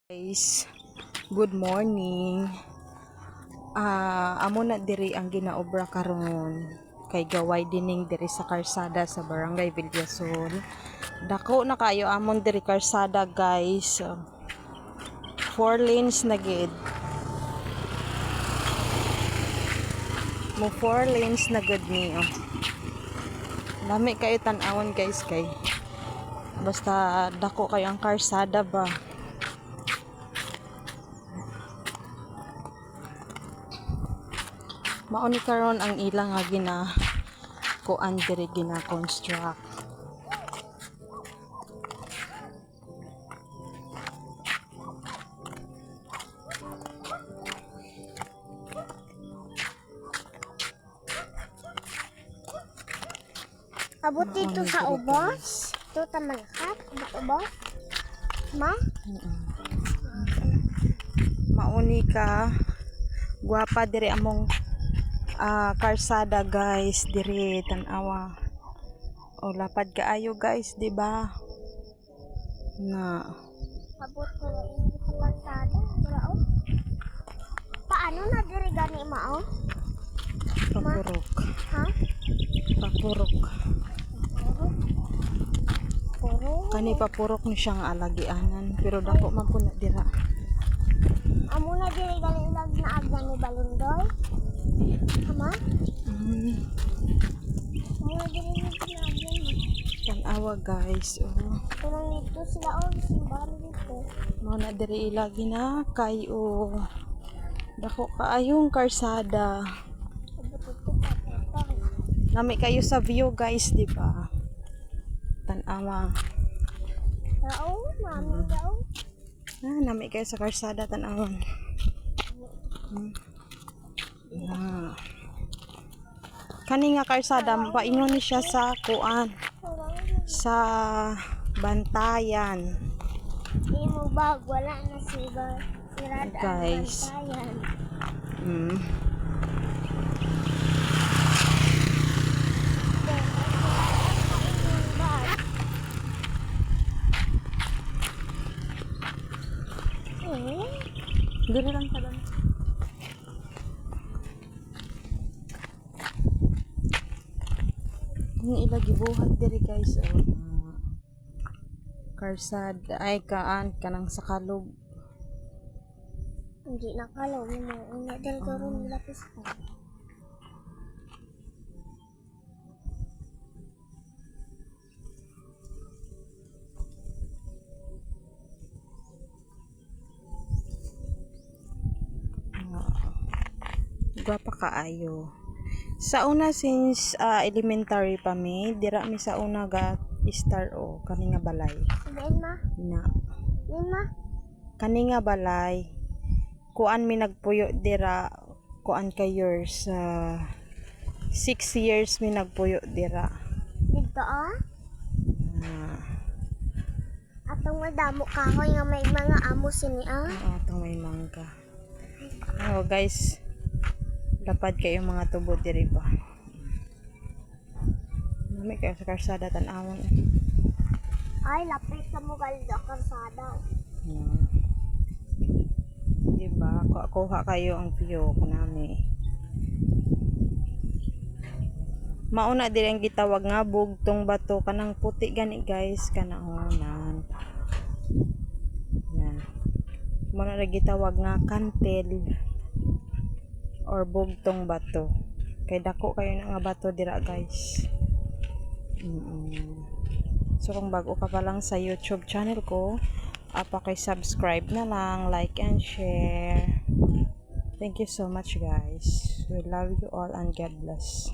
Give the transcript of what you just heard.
Guys, good morning. Amo na diri ang ginaobra karon kay gaway dining diri sa karsada sa Barangay Villason. Dako na kayo amon diri karsada, guys. 4 lanes na gid. Mo 4 lanes na gud ni. Lami kayo tan-awon, guys, kay basta dako kayo ang karsada ba. Mauni karon ang ilang nga kuan diri gina-construct. Abot dito sa ubos. Ito tamalakap. Abot ubos. Ma? Mauni ka. Guwapa diri among karsada, guys, diri tan-awa. O lapad kaayo, guys, di ba? Na Abot ko na ini sa kalsada. Mao. Paano na diri gani mao? papurok. Ha? Papurok. Puro. Kani papurok ni siyang alagianan, pero dako man po na dira. Amo na diri gani ilag na agdan ni Balundoy. Ama? Amo na diri ni agdan. Tan-awa, guys. Pero nito sila simbahan dito. Mao na diri ilagi na kayo. Dako kaayong karsada. Abot dito pa. Nami kayo sa view, guys, di ba? Tan-awa. Dao, mami dao. Nami kayo sa karsada, tan-awan. Kani nga karsada, paingon ni siya sa kuan, sa bantayan. Di mo bag, wala na sila. Sirada Guys. ang bantayan. Dili lang sa doon. Yung ilagi buhat diri, guys. Karsada ay kanang sa kalog. Hindi nakalaw mo. Una dahil karoon nila pista. Gwapa kaayo. Sa una, since elementary pa mi, dira mi sa una ga star kani nga balay. Sabihin ma? Na Lima? kani nga balay. Kuan mi nagpuyo dira, kuan ka years. 6 years mi nagpuyo dira. Dito Atong madamo kahoy nga may mga amo sini Atong may mangga. Guys, lapad kayo mga tubo diri ba. Nami kayo sa karsada tan-awon. Ay, lapit sa mugal sa karsada. Diba? Kuha kayo ang view kanami. Mauna diri ang gitawag nga bugtong bato kanang puti gani, guys, kanaonan. Yan. Mauna na gitawag nga kantel or bugtong bato. Kay dako kayo na nga bato dira, guys. So kung bago ka pa lang sa YouTube channel ko, paki-subscribe na lang, like and share. Thank you so much, guys. We love you all and God bless.